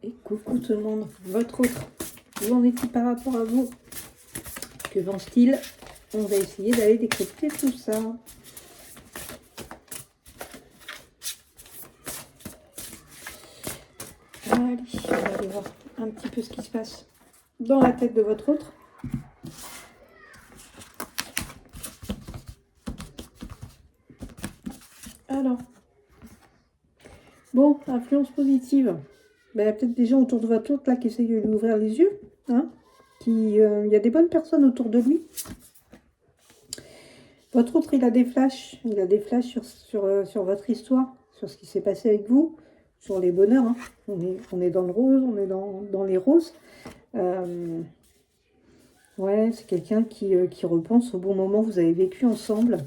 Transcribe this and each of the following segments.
Et coucou tout le monde, votre autre, où en est-il par rapport à vous? Que pense-t-il? On va essayer d'aller décrypter tout ça. Allez, on va aller voir un petit peu ce qui se passe dans la tête de votre autre. Alors, bon, influence positive. Ben, il y a peut-être des gens autour de votre autre là qui essayent de lui ouvrir les yeux. Hein, il y a des bonnes personnes autour de lui. Votre autre, il a des flashs. Il a des flashs sur votre histoire, sur ce qui s'est passé avec vous, sur les bonheurs. Hein. On est dans le rose, on est dans les roses. Ouais, c'est quelqu'un qui repense au bon moment que vous avez vécu ensemble.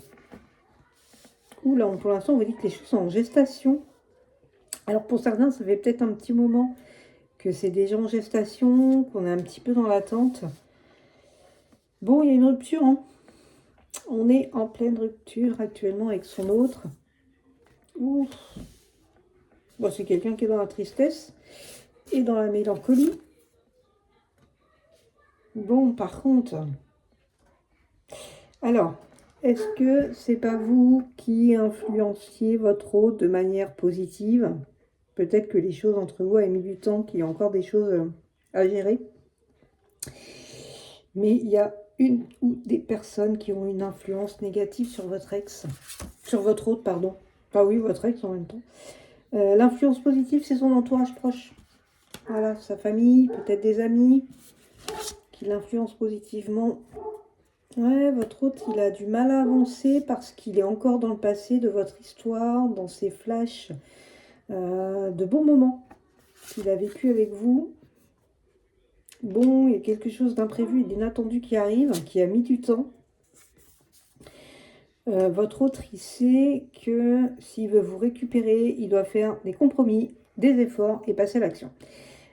Ouh là, pour l'instant, on vous dit que les choses sont en gestation. Alors pour certains, ça fait peut-être un petit moment que c'est déjà en gestation, qu'on est un petit peu dans l'attente. Bon, il y a une rupture, hein. On est en pleine rupture actuellement avec son autre. Ouf. Bon, c'est quelqu'un qui est dans la tristesse et dans la mélancolie. Bon, par contre, alors, est-ce que c'est pas vous qui influenciez votre autre de manière positive? Peut-être que les choses entre vous avaient mis du temps, qu'il y a encore des choses à gérer. Mais il y a une ou des personnes qui ont une influence négative sur votre ex. Sur votre autre, pardon. Ah oui, votre ex en même temps. L'influence positive, c'est son entourage proche. Voilà, sa famille, peut-être des amis qui l'influencent positivement. Ouais, votre autre, il a du mal à avancer parce qu'il est encore dans le passé de votre histoire, dans ses flashs de bons moments qu'il a vécu avec vous. Bon, il y a quelque chose d'imprévu et d'inattendu qui arrive, qui a mis du temps. Votre autre, il sait que s'il veut vous récupérer, il doit faire des compromis, des efforts et passer à l'action.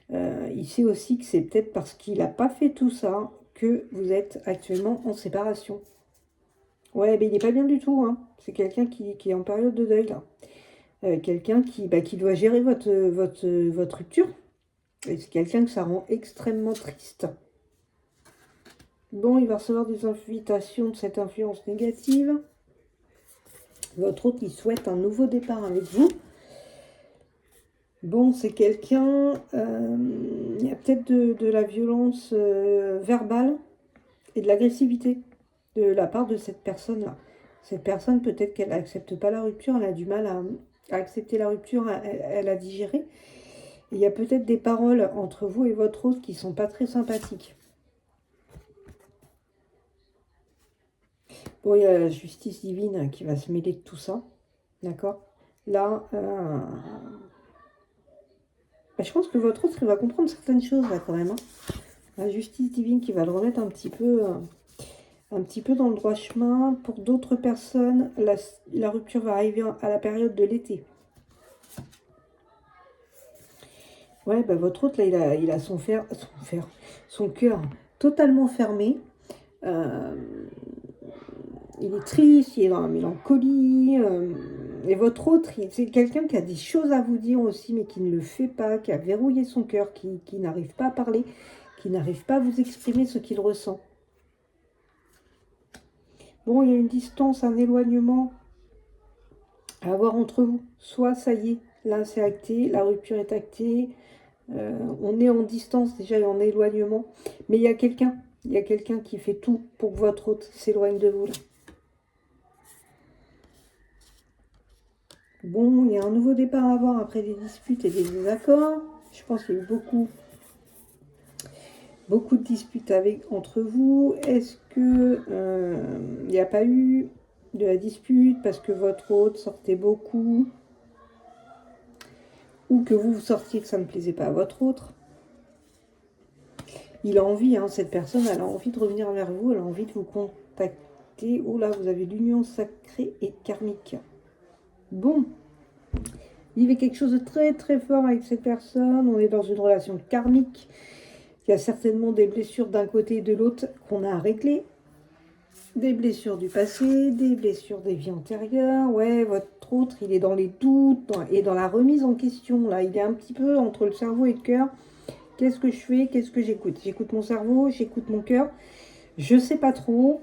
Il sait aussi que c'est peut-être parce qu'il n'a pas fait tout ça que vous êtes actuellement en séparation. Ouais, mais il n'est pas bien du tout. Hein. C'est quelqu'un qui est en période de deuil, là. Quelqu'un qui doit gérer votre rupture. Et c'est quelqu'un que ça rend extrêmement triste. Bon, il va recevoir des invitations de cette influence négative. Votre autre, il souhaite un nouveau départ avec vous. Bon, c'est quelqu'un... il y a peut-être de la violence verbale et de l'agressivité de la part de cette personne-là. Cette personne, peut-être qu'elle n'accepte pas la rupture, elle a du mal à accepter la rupture, elle a digéré. Il y a peut-être des paroles entre vous et votre autre qui ne sont pas très sympathiques. Bon, il y a la justice divine qui va se mêler de tout ça. D'accord? Là, je pense que votre autre va comprendre certaines choses, là, quand même. Hein. La justice divine qui va le remettre un petit peu dans le droit chemin. Pour d'autres personnes, la rupture va arriver à la période de l'été. Ouais, bah votre autre, là, il a son cœur totalement fermé. Il est triste, il est dans la mélancolie. Et votre autre, c'est quelqu'un qui a des choses à vous dire aussi, mais qui ne le fait pas, qui a verrouillé son cœur, qui n'arrive pas à parler, qui n'arrive pas à vous exprimer ce qu'il ressent. Bon, il y a une distance, un éloignement à avoir entre vous. Soit ça y est, là c'est acté, la rupture est actée, on est en distance déjà et en éloignement. Mais il y a quelqu'un qui fait tout pour que votre autre s'éloigne de vous là. Bon, il y a un nouveau départ à avoir après des disputes et des désaccords. Je pense qu'il y a eu beaucoup de disputes entre vous. Est-ce que il n'y a pas eu de la dispute parce que votre autre sortait beaucoup ou que vous sortiez que ça ne plaisait pas à votre autre? Il a envie, hein, cette personne, elle a envie de revenir vers vous, elle a envie de vous contacter. Oh là, vous avez l'union sacrée et karmique. Bon. Vivez quelque chose de très très fort avec cette personne. On est dans une relation karmique. Il y a certainement des blessures d'un côté et de l'autre qu'on a à régler. Des blessures du passé, des blessures des vies antérieures. Ouais, votre autre, il est dans les doutes et dans la remise en question. Là, il est un petit peu entre le cerveau et le cœur. Qu'est-ce que je fais? Qu'est-ce que j'écoute? J'écoute mon cerveau, j'écoute mon cœur. Je sais pas trop,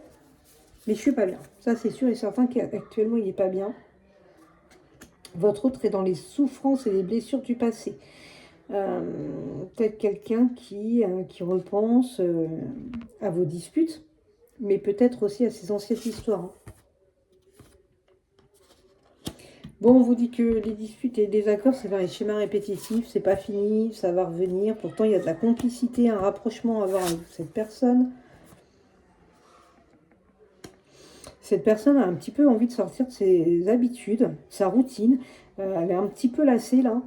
mais je suis pas bien. Ça, c'est sûr et certain qu'actuellement, il n'est pas bien. Votre autre est dans les souffrances et les blessures du passé. Peut-être quelqu'un qui repense à vos disputes, mais peut-être aussi à ses anciennes histoires. Hein. Bon, on vous dit que les disputes et les désaccords, c'est vers les schémas répétitifs, c'est pas fini, ça va revenir. Pourtant, il y a de la complicité, un rapprochement à avoir avec cette personne. Cette personne a un petit peu envie de sortir de ses habitudes, sa routine. Elle est un petit peu lassée, là.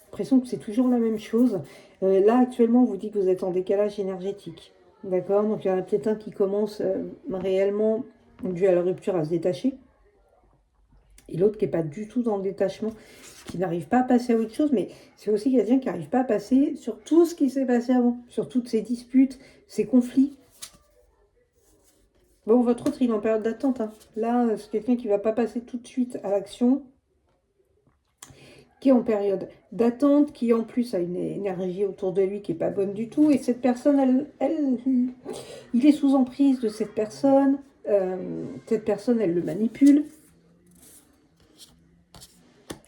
L'impression que c'est toujours la même chose. Là, actuellement, on vous dit que vous êtes en décalage énergétique. D'accord? Donc, il y en a peut-être un qui commence réellement, dû à la rupture, à se détacher. Et l'autre qui n'est pas du tout dans le détachement, qui n'arrive pas à passer à autre chose. Mais c'est aussi quelqu'un qui n'arrive pas à passer sur tout ce qui s'est passé avant, sur toutes ces disputes, ces conflits. Bon, votre autre, il est en période d'attente. Hein. Là, c'est quelqu'un qui ne va pas passer tout de suite à l'action, qui est en période d'attente, qui en plus a une énergie autour de lui qui n'est pas bonne du tout. Et cette personne, il est sous emprise de cette personne. Cette personne, elle le manipule.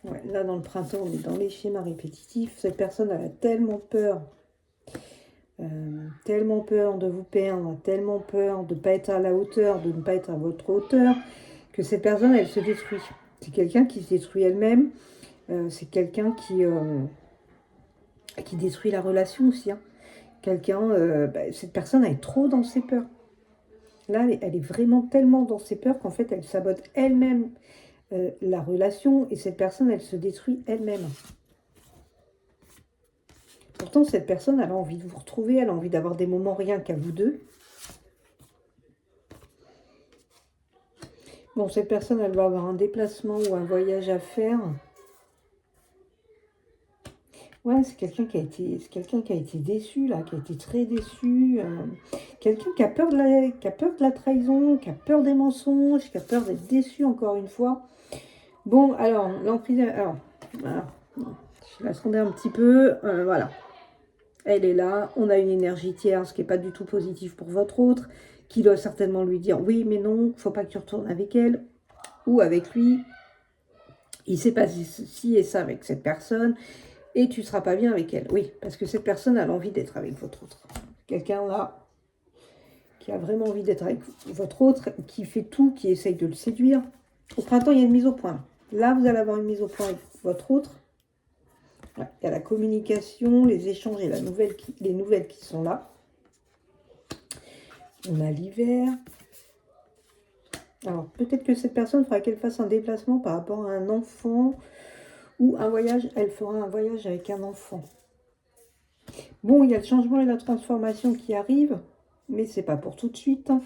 Ouais, là, dans le printemps, on est dans les schémas répétitifs. Cette personne, elle a tellement peur de vous perdre, tellement peur de ne pas être à la hauteur, de ne pas être à votre hauteur, que cette personne, elle se détruit. C'est quelqu'un qui se détruit elle-même. C'est quelqu'un qui détruit la relation aussi. Hein. Cette personne, elle est trop dans ses peurs. Là, elle est vraiment tellement dans ses peurs qu'en fait, elle sabote elle-même la relation et cette personne, elle se détruit elle-même. Pourtant, cette personne, elle a envie de vous retrouver, elle a envie d'avoir des moments rien qu'à vous deux. Bon, cette personne, elle va avoir un déplacement ou un voyage à faire. Ouais, c'est quelqu'un qui a été déçu, là, qui a été très déçu. Quelqu'un qui a peur de la trahison, qui a peur des mensonges, qui a peur d'être déçu encore une fois. Bon, alors, l'emprise... Alors, voilà. Je la sondais un petit peu. Voilà. Elle est là. On a une énergie tierce qui n'est pas du tout positive pour votre autre, qui doit certainement lui dire oui, mais non, il ne faut pas que tu retournes avec elle ou avec lui. Il s'est passé ceci et ça avec cette personne. Et tu ne seras pas bien avec elle. Oui, parce que cette personne a l'envie d'être avec votre autre. Quelqu'un là qui a vraiment envie d'être avec votre autre, qui fait tout, qui essaye de le séduire. Au printemps, il y a une mise au point. Là, vous allez avoir une mise au point avec votre autre. Ouais, il y a la communication, les échanges et les nouvelles qui sont là. On a l'hiver. Alors, peut-être que cette personne fera qu'elle fasse un déplacement par rapport à un enfant ou un voyage. Elle fera un voyage avec un enfant. Bon, il y a le changement et la transformation qui arrivent, mais c'est pas pour tout de suite. Hein.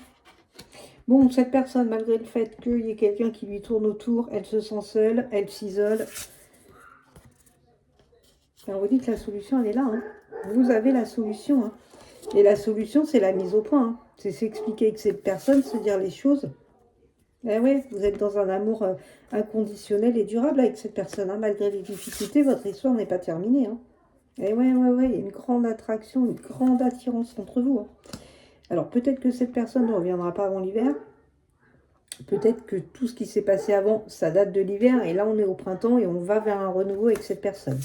Bon, cette personne, malgré le fait qu'il y ait quelqu'un qui lui tourne autour, elle se sent seule, elle s'isole. On vous dit que la solution, elle est là. Hein. Vous avez la solution. Hein. Et la solution, c'est la mise au point. Hein. C'est s'expliquer avec cette personne, se dire les choses. Eh oui, vous êtes dans un amour inconditionnel et durable avec cette personne. Hein. Malgré les difficultés, votre histoire n'est pas terminée. Hein. Et ouais, il y a une grande attraction, une grande attirance entre vous. Hein. Alors peut-être que cette personne ne reviendra pas avant l'hiver. Peut-être que tout ce qui s'est passé avant, ça date de l'hiver. Et là, on est au printemps et on va vers un renouveau avec cette personne.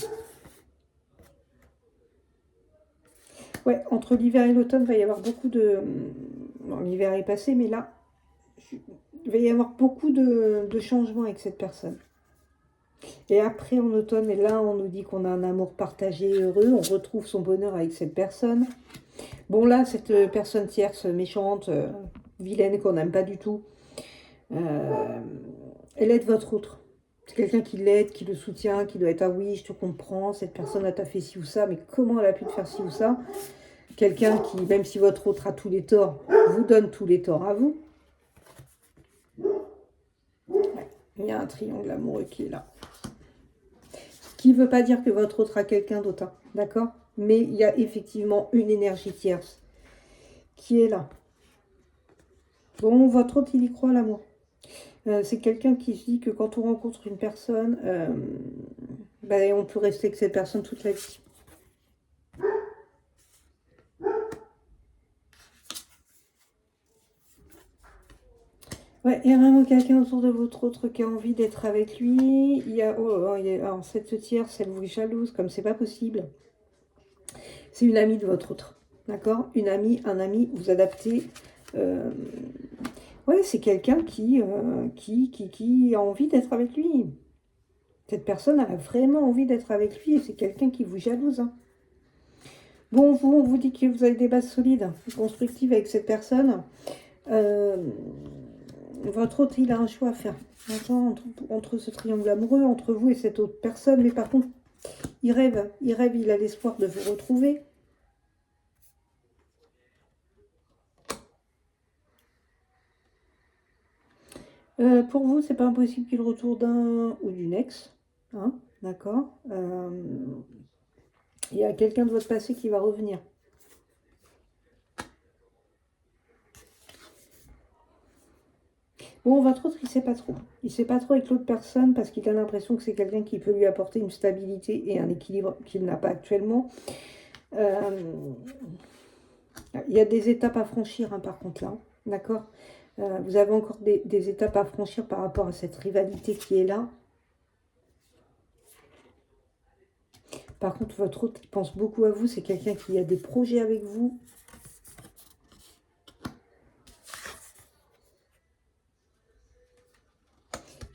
Ouais, entre l'hiver et l'automne, il va y avoir beaucoup de... Bon, l'hiver est passé, mais là, il va y avoir beaucoup de changements avec cette personne. Et après, en automne, et là, on nous dit qu'on a un amour partagé et heureux. On retrouve son bonheur avec cette personne. Bon, là, cette personne tierce, méchante, vilaine, qu'on n'aime pas du tout, elle aide votre autre. C'est quelqu'un qui l'aide, qui le soutient, qui doit être « Ah oui, je te comprends, cette personne, elle t'a fait ci ou ça, mais comment elle a pu te faire ci ou ça ?» Quelqu'un qui, même si votre autre a tous les torts, vous donne tous les torts à vous. Il y a un triangle amoureux qui est là. Ce qui ne veut pas dire que votre autre a quelqu'un d'autre, hein, d'accord? Mais il y a effectivement une énergie tierce qui est là. Bon, votre autre, il y croit à l'amour. C'est quelqu'un qui se dit que quand on rencontre une personne, ben, on peut rester avec cette personne toute la vie. Ouais, il y a vraiment quelqu'un autour de votre autre qui a envie d'être avec lui. Il y a, alors, cette tierce, elle vous est jalouse, comme c'est pas possible. C'est une amie de votre autre, d'accord? Une amie, un ami, vous adaptez. Euh, ouais, c'est quelqu'un qui a envie d'être avec lui. Cette personne a vraiment envie d'être avec lui et c'est quelqu'un qui vous jalouse, hein. Bon, vous, on vous dit que vous avez des bases solides, constructives avec cette personne. Euh, Votre autre, il a un choix à faire. Entre ce triangle amoureux, entre vous et cette autre personne. Mais par contre, il a l'espoir de vous retrouver. Pour vous, c'est pas impossible qu'il retourne d'un ou d'une ex. Hein, d'accord. Il y a quelqu'un de votre passé qui va revenir. Bon, votre autre, il sait pas trop. Il sait pas trop avec l'autre personne parce qu'il a l'impression que c'est quelqu'un qui peut lui apporter une stabilité et un équilibre qu'il n'a pas actuellement. Euh, il y a des étapes à franchir, hein, par contre, là. D'accord. Vous avez encore des étapes à franchir par rapport à cette rivalité qui est là. Par contre, votre autre, il pense beaucoup à vous. C'est quelqu'un qui a des projets avec vous.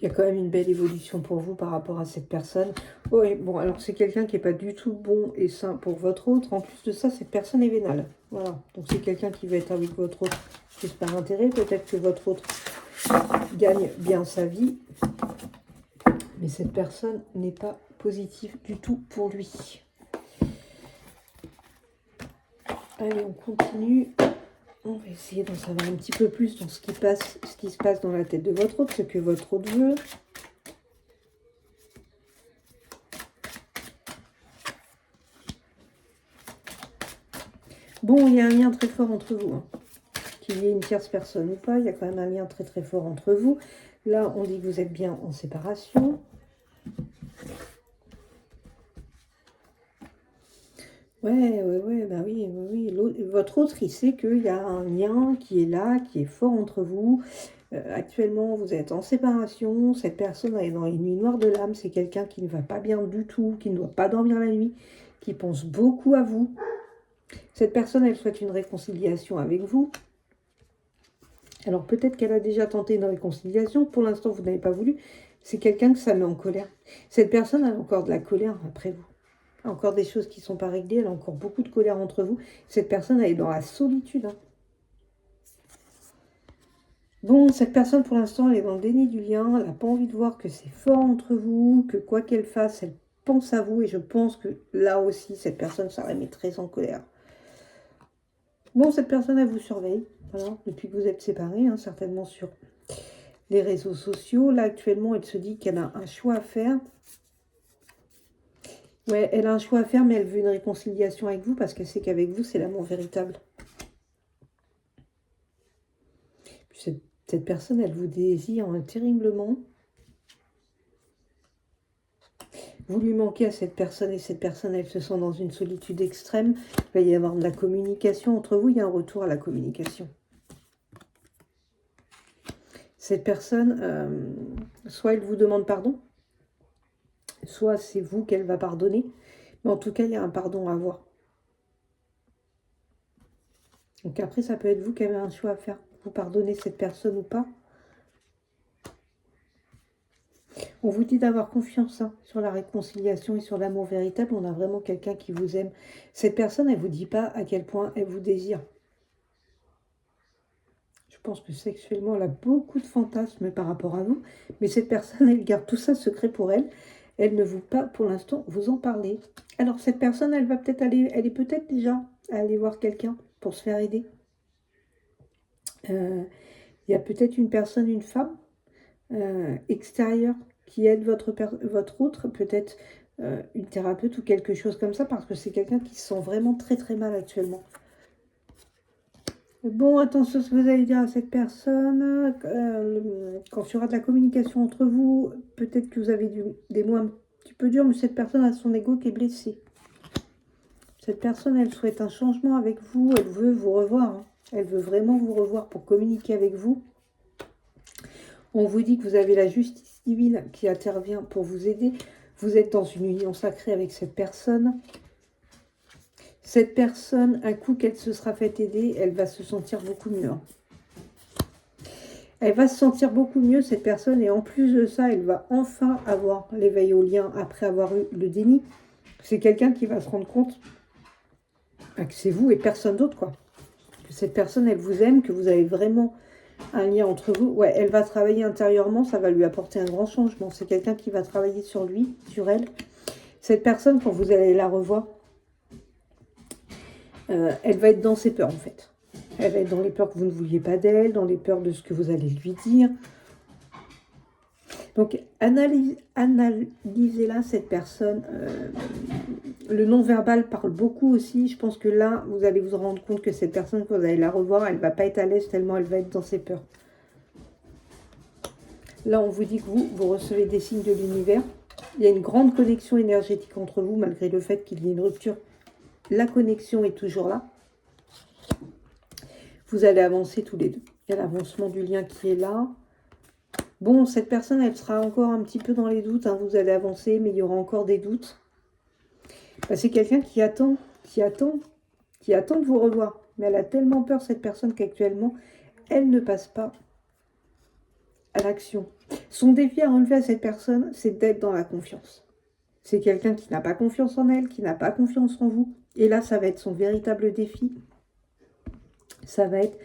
Il y a quand même une belle évolution pour vous par rapport à cette personne. Oui, bon, alors c'est quelqu'un qui n'est pas du tout bon et sain pour votre autre. En plus de ça, cette personne est vénale. Voilà, donc c'est quelqu'un qui va être avec votre autre juste par intérêt. Peut-être que votre autre gagne bien sa vie. Mais cette personne n'est pas positive du tout pour lui. Allez, on continue. On va essayer d'en savoir un petit peu plus dans ce qui se passe dans la tête de votre autre, ce que votre autre veut. Bon, il y a un lien très fort entre vous, hein. Qu'il y ait une tierce personne ou pas, il y a quand même un lien très très fort entre vous. Là, on dit que vous êtes bien en séparation. Ouais, bah oui. Votre autre, il sait qu'il y a un lien qui est là, qui est fort entre vous. Actuellement, vous êtes en séparation. Cette personne est dans les nuits noires de l'âme. C'est quelqu'un qui ne va pas bien du tout, qui ne doit pas dormir la nuit, qui pense beaucoup à vous. Cette personne, elle souhaite une réconciliation avec vous. Alors peut-être qu'elle a déjà tenté une réconciliation. Pour l'instant, vous n'avez pas voulu. C'est quelqu'un que ça met en colère. Cette personne a encore de la colère après vous. Encore des choses qui ne sont pas réglées. Elle a encore beaucoup de colère entre vous. Cette personne, elle est dans la solitude, hein. Bon, cette personne, pour l'instant, elle est dans le déni du lien. Elle n'a pas envie de voir que c'est fort entre vous, que quoi qu'elle fasse, elle pense à vous. Et je pense que là aussi, cette personne, ça la met très en colère. Bon, cette personne, elle vous surveille. Voilà, depuis que vous êtes séparés, hein, certainement sur les réseaux sociaux. Là, actuellement, elle se dit qu'elle a un choix à faire. Ouais, elle a un choix à faire, mais elle veut une réconciliation avec vous parce qu'elle sait qu'avec vous, c'est l'amour véritable. Puis cette personne, elle vous désire, hein, terriblement. Vous lui manquez à cette personne et cette personne, elle se sent dans une solitude extrême. Il va y avoir de la communication entre vous. Il y a un retour à la communication. Cette personne, soit elle vous demande pardon, soit c'est vous qu'elle va pardonner. Mais en tout cas, il y a un pardon à avoir. Donc après, ça peut être vous qui avez un choix à faire. Vous pardonnez cette personne ou pas. On vous dit d'avoir confiance, hein, sur la réconciliation et sur l'amour véritable. On a vraiment quelqu'un qui vous aime. Cette personne, elle ne vous dit pas à quel point elle vous désire. Je pense que sexuellement, elle a beaucoup de fantasmes par rapport à vous. Mais cette personne, elle garde tout ça secret pour elle. Elle ne vous pas, pour l'instant, vous en parler. Alors, cette personne, elle va peut-être aller, elle est peut-être déjà à aller voir quelqu'un pour se faire aider. Il y a peut-être une personne, une femme extérieure qui aide votre autre, peut-être une thérapeute ou quelque chose comme ça, parce que c'est quelqu'un qui se sent vraiment très très mal actuellement. Bon, attention à ce que vous allez dire à cette personne. Quand il y aura de la communication entre vous, peut-être que vous avez des mots un petit peu durs, mais cette personne a son ego qui est blessé. Cette personne, elle souhaite un changement avec vous. Elle veut vous revoir, hein. Elle veut vraiment vous revoir pour communiquer avec vous. On vous dit que vous avez la justice divine qui intervient pour vous aider. Vous êtes dans une union sacrée avec cette personne. Cette personne, un coup qu'elle se sera fait aider, elle va se sentir beaucoup mieux. Elle va se sentir beaucoup mieux, cette personne. Et en plus de ça, elle va enfin avoir l'éveil au lien après avoir eu le déni. C'est quelqu'un qui va se rendre compte que c'est vous et personne d'autre, quoi. Que cette personne, elle vous aime, que vous avez vraiment un lien entre vous. Ouais, elle va travailler intérieurement, ça va lui apporter un grand changement. C'est quelqu'un qui va travailler sur lui, sur elle. Cette personne, quand vous allez la revoir, elle va être dans ses peurs, en fait. Elle va être dans les peurs que vous ne vouliez pas d'elle, dans les peurs de ce que vous allez lui dire. Donc, analysez-la, cette personne. Le non-verbal parle beaucoup aussi. Je pense que là, vous allez vous rendre compte que cette personne, quand vous allez la revoir, elle ne va pas être à l'aise tellement elle va être dans ses peurs. Là, on vous dit que vous recevez des signes de l'univers. Il y a une grande connexion énergétique entre vous, malgré le fait qu'il y ait une rupture. La connexion est toujours là. Vous allez avancer tous les deux. Il y a l'avancement du lien qui est là. Bon, cette personne, elle sera encore un petit peu dans les doutes, hein. Vous allez avancer, mais il y aura encore des doutes. Bah, c'est quelqu'un qui attend de vous revoir. Mais elle a tellement peur, cette personne, qu'actuellement, elle ne passe pas à l'action. Son défi à relever à cette personne, c'est d'être dans la confiance. C'est quelqu'un qui n'a pas confiance en elle, qui n'a pas confiance en vous. Et là, ça va être son véritable défi. Ça va être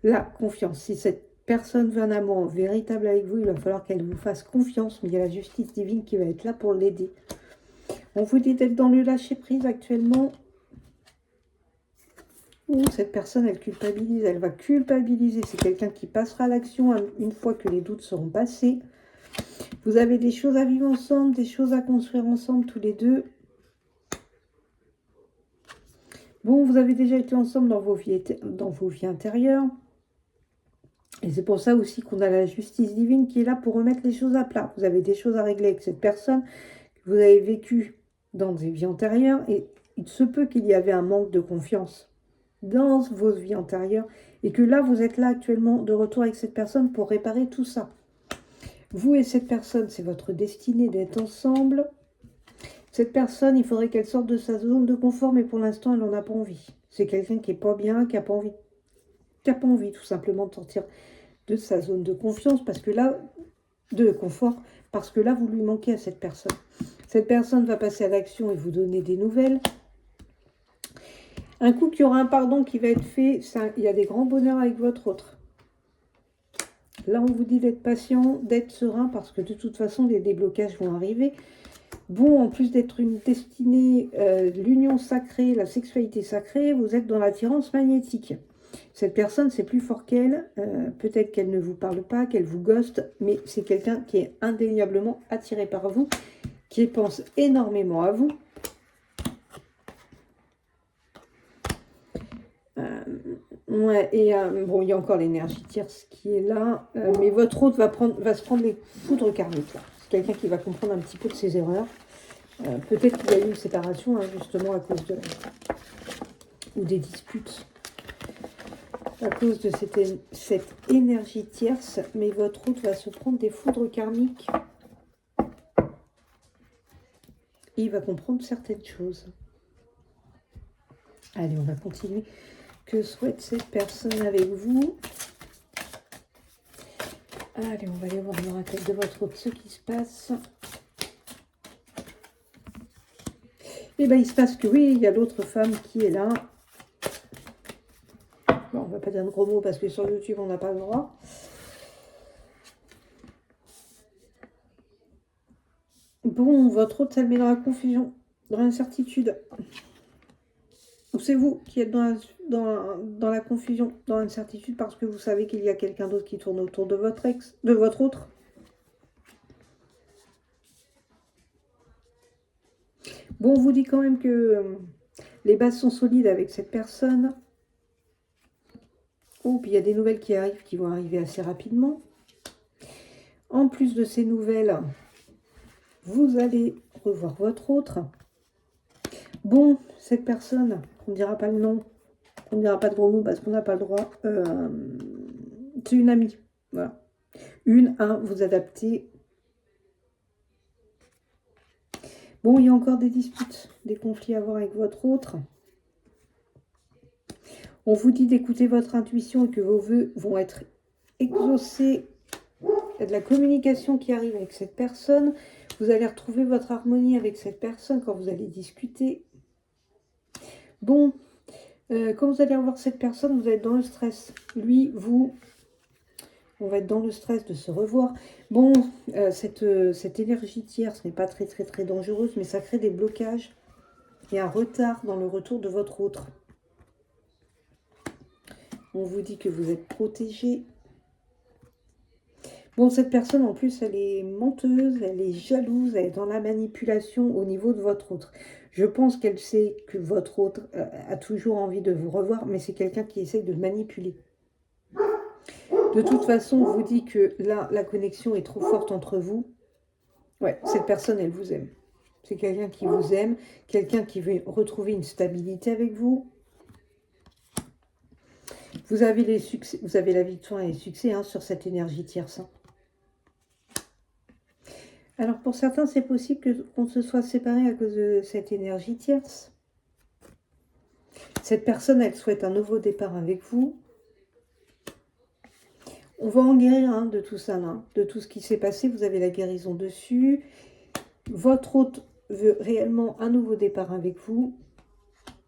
la confiance. Si cette personne veut un amour véritable avec vous, il va falloir qu'elle vous fasse confiance. Mais il y a la justice divine qui va être là pour l'aider. On vous dit d'être dans le lâcher-prise actuellement. Cette personne, elle culpabilise. Elle va culpabiliser. C'est quelqu'un qui passera à l'action une fois que les doutes seront passés. Vous avez des choses à vivre ensemble, des choses à construire ensemble tous les deux. Bon, vous avez déjà été ensemble dans vos vies intérieures. Et c'est pour ça aussi qu'on a la justice divine qui est là pour remettre les choses à plat. Vous avez des choses à régler avec cette personne que vous avez vécue dans des vies antérieures. Et il se peut qu'il y avait un manque de confiance dans vos vies antérieures. Et que là, vous êtes là actuellement de retour avec cette personne pour réparer tout ça. Vous et cette personne, c'est votre destinée d'être ensemble. Cette personne, il faudrait qu'elle sorte de sa zone de confort, mais pour l'instant, elle n'en a pas envie. C'est quelqu'un qui n'est pas bien, qui n'a pas envie tout simplement de sortir de sa zone de confiance, parce que là, de confort, parce que là, vous lui manquez à cette personne. Cette personne va passer à l'action et vous donner des nouvelles. Un coup qu'il y aura un pardon qui va être fait, il y a des grands bonheurs avec votre autre. Là, on vous dit d'être patient, d'être serein, parce que de toute façon, les déblocages vont arriver. Bon, en plus d'être une destinée, l'union sacrée, la sexualité sacrée, vous êtes dans l'attirance magnétique. Cette personne, c'est plus fort qu'elle. Peut-être qu'elle ne vous parle pas, qu'elle vous ghoste, mais c'est quelqu'un qui est indéniablement attiré par vous, qui pense énormément à vous. Ouais, et bon, il y a encore l'énergie tierce qui est là, mais votre autre va se prendre les foudres karmiques. C'est quelqu'un qui va comprendre un petit peu de ses erreurs. Peut-être qu'il y a eu une séparation, hein, justement, à cause de... ou des disputes. À cause de cette énergie tierce, mais votre autre va se prendre des foudres karmiques. Et il va comprendre certaines choses. Allez, on va continuer. Que souhaite cette personne avec vous? Allez, on va aller voir dans la tête de votre autre ce qui se passe. Et bien, il se passe que oui, il y a l'autre femme qui est là. Bon, on ne va pas dire de gros mots parce que sur YouTube, on n'a pas le droit. Bon, votre autre, ça le met dans la confusion, dans l'incertitude. C'est vous qui êtes dans la confusion, dans l'incertitude, parce que vous savez qu'il y a quelqu'un d'autre qui tourne autour de votre ex, de votre autre. Bon, on vous dit quand même que les bases sont solides avec cette personne. Oh, puis il y a des nouvelles qui arrivent, qui vont arriver assez rapidement. En plus de ces nouvelles, vous allez revoir votre autre. Bon, cette personne, on ne dira pas le nom, on ne dira pas de gros mots parce qu'on n'a pas le droit. C'est une amie. Voilà. Vous adaptez. Bon, il y a encore des disputes, des conflits à avoir avec votre autre. On vous dit d'écouter votre intuition et que vos vœux vont être exaucés. Il y a de la communication qui arrive avec cette personne. Vous allez retrouver votre harmonie avec cette personne quand vous allez discuter. Bon, quand vous allez revoir cette personne, vous allez être dans le stress. Lui, vous, on va être dans le stress de se revoir. Bon, cette énergie tierce n'est pas très dangereuse, mais ça crée des blocages et un retard dans le retour de votre autre. On vous dit que vous êtes protégé. Bon, cette personne, en plus, elle est menteuse, elle est jalouse, elle est dans la manipulation au niveau de votre autre. Je pense qu'elle sait que votre autre a toujours envie de vous revoir, mais c'est quelqu'un qui essaie de manipuler. De toute façon, on vous dit que là, la connexion est trop forte entre vous. Ouais, cette personne, elle vous aime. C'est quelqu'un qui vous aime, quelqu'un qui veut retrouver une stabilité avec vous. Vous avez les succès, vous avez la victoire et les succès sur cette énergie tierce. Alors pour certains, c'est possible qu'on se soit séparé à cause de cette énergie tierce. Cette personne, elle souhaite un nouveau départ avec vous. On va en guérir de tout ça, là, de tout ce qui s'est passé. Vous avez la guérison dessus. Votre hôte veut réellement un nouveau départ avec vous.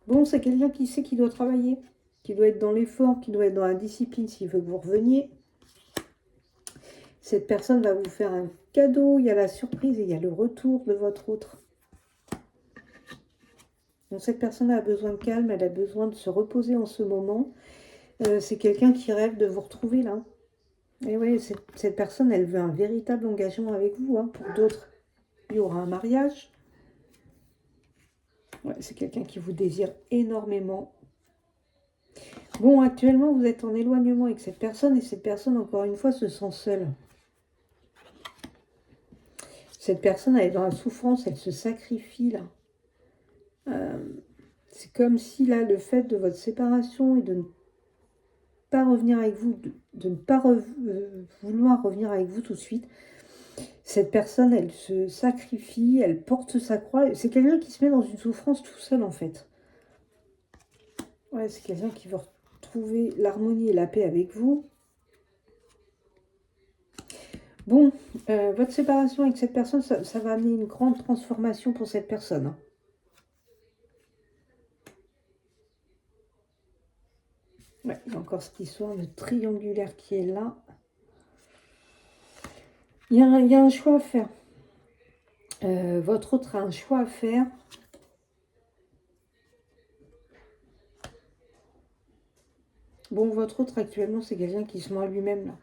Bon, c'est quelqu'un qui sait qu'il doit travailler, qui doit être dans l'effort, qui doit être dans la discipline s'il veut que vous reveniez. Cette personne va vous faire un cadeau. Il y a la surprise et il y a le retour de votre autre. Donc cette personne a besoin de calme, elle a besoin de se reposer en ce moment. C'est quelqu'un qui rêve de vous retrouver là. Et oui, cette personne, elle veut un véritable engagement avec vous. Pour d'autres, il y aura un mariage. Ouais, c'est quelqu'un qui vous désire énormément. Bon, actuellement, vous êtes en éloignement avec cette personne et cette personne, encore une fois, se sent seule. Cette personne, elle est dans la souffrance, elle se sacrifie là. C'est comme si là, le fait de votre séparation et de ne pas revenir avec vous, de ne pas vouloir revenir avec vous tout de suite, cette personne, elle se sacrifie, elle porte sa croix. C'est quelqu'un qui se met dans une souffrance tout seul en fait. Ouais, c'est quelqu'un qui veut retrouver l'harmonie et la paix avec vous. Bon, votre séparation avec cette personne, ça va amener une grande transformation pour cette personne. Ouais, il y a encore cette histoire de triangulaire qui est là. Il y a un choix à faire. Votre autre a un choix à faire. Bon, votre autre actuellement, c'est quelqu'un qui se ment à lui-même là.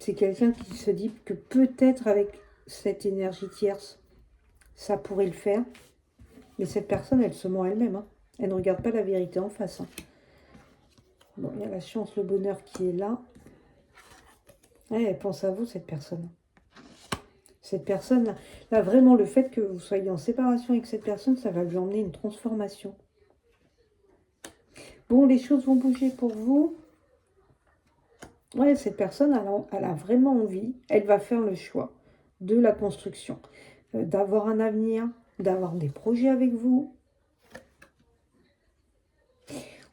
C'est quelqu'un qui se dit que peut-être avec cette énergie tierce, ça pourrait le faire. Mais cette personne, elle se ment elle-même. Elle ne regarde pas la vérité en face. Bon, il y a la chance, le bonheur qui est là. Ouais, elle pense à vous, cette personne. Cette personne, là, vraiment, le fait que vous soyez en séparation avec cette personne, ça va lui emmener une transformation. Bon, les choses vont bouger pour vous. Ouais, cette personne, elle a vraiment envie. Elle va faire le choix de la construction, d'avoir un avenir, d'avoir des projets avec vous.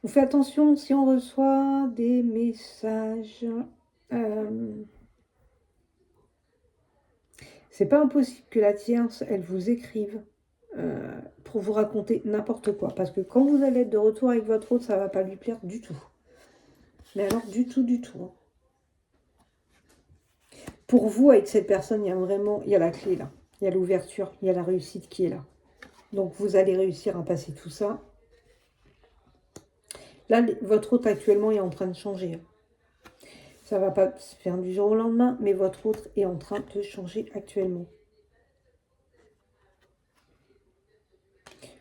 On fait attention si on reçoit des messages. C'est pas impossible que la tierce, elle vous écrive pour vous raconter n'importe quoi. Parce que quand vous allez être de retour avec votre autre, ça va pas lui plaire du tout. Mais alors, du tout. Pour vous, avec cette personne, il y a la clé là. Il y a l'ouverture, il y a la réussite qui est là. Donc, vous allez réussir à passer tout ça. Là, votre autre actuellement est en train de changer. Ça ne va pas se faire du jour au lendemain, mais votre autre est en train de changer actuellement.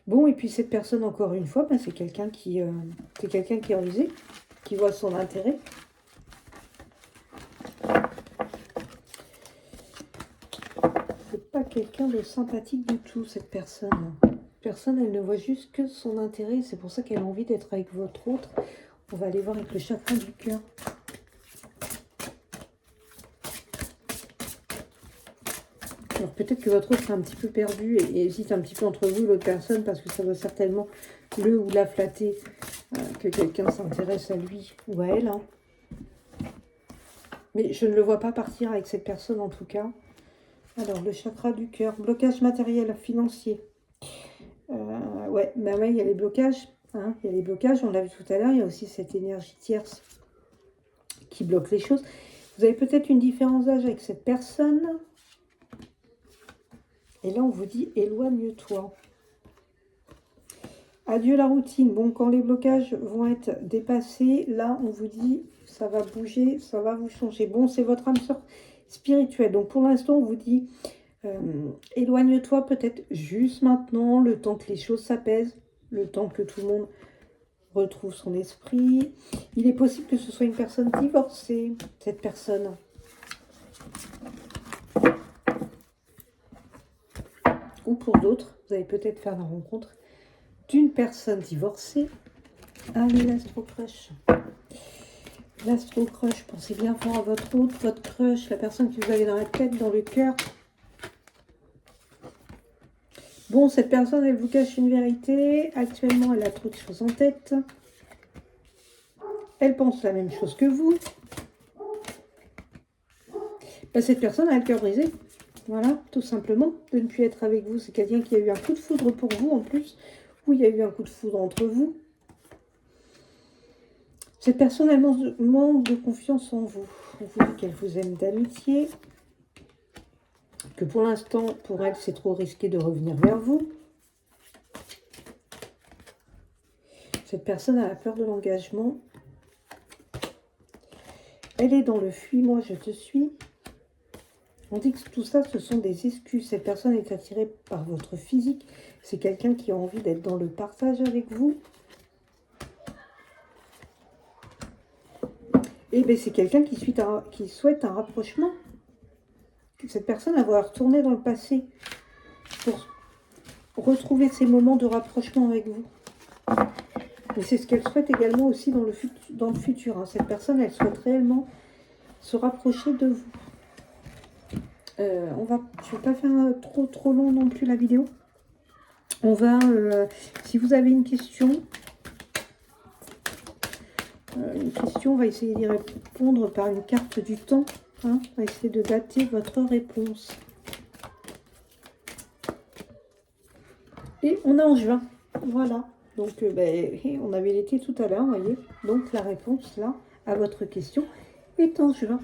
Bon, et puis cette personne, encore une fois, ben, c'est quelqu'un qui est rusé, qui voit son intérêt. C'est pas quelqu'un de sympathique du tout, cette personne. Personne, elle ne voit juste que son intérêt. C'est pour ça qu'elle a envie d'être avec votre autre. On va aller voir avec le chakra du cœur. Alors peut-être que votre autre est un petit peu perdu et hésite un petit peu entre vous et l'autre personne parce que ça doit certainement le ou la flatter que quelqu'un s'intéresse à lui ou à elle. Hein. Mais je ne le vois pas partir avec cette personne en tout cas. Alors le chakra du cœur, blocage matériel, financier. Ouais, bah ouais, il y a les blocages. Hein, il y a les blocages, on l'a vu tout à l'heure. Il y a aussi cette énergie tierce qui bloque les choses. Vous avez peut-être une différence d'âge avec cette personne. Et là, on vous dit, éloigne-toi. Adieu la routine. Bon, quand les blocages vont être dépassés, là, on vous dit, ça va bouger, ça va vous changer. Bon, c'est votre âme sœur spirituelle. Donc, pour l'instant, on vous dit, éloigne-toi peut-être juste maintenant, le temps que les choses s'apaisent, le temps que tout le monde retrouve son esprit. Il est possible que ce soit une personne divorcée, cette personne. Ou pour d'autres, vous allez peut-être faire la rencontre d'une personne divorcée. Allez, l'astro-crush. L'astro-crush, pensez bien fort à votre autre, votre crush, la personne que vous avez dans la tête, dans le cœur. Bon, cette personne, elle vous cache une vérité. Actuellement, elle a trop de choses en tête. Elle pense la même chose que vous. Ben, cette personne a le cœur brisé. Voilà, tout simplement, de ne plus être avec vous. C'est quelqu'un qui a eu un coup de foudre pour vous, en plus. Ou il y a eu un coup de foudre entre vous. Cette personne, elle manque de confiance en vous. On vous dit qu'elle vous aime d'amitié. Que pour l'instant, pour elle, c'est trop risqué de revenir vers vous. Cette personne a la peur de l'engagement. Elle est dans le fuis-moi, je te suis. On dit que tout ça, ce sont des excuses. Cette personne est attirée par votre physique. C'est quelqu'un qui a envie d'être dans le partage avec vous. Et bien, c'est quelqu'un qui souhaite un rapprochement. Cette personne elle va retourner dans le passé pour retrouver ces moments de rapprochement avec vous. Et c'est ce qu'elle souhaite également aussi dans le futur. Hein. Cette personne, elle souhaite réellement se rapprocher de vous. Je ne vais pas faire trop long non plus la vidéo. On va, si vous avez une question, on va essayer d'y répondre par une carte du temps. Hein. On va essayer de dater votre réponse. Et on est en juin. Voilà. Donc, on avait l'été tout à l'heure, vous voyez. Donc, la réponse, là, à votre question, est en juin.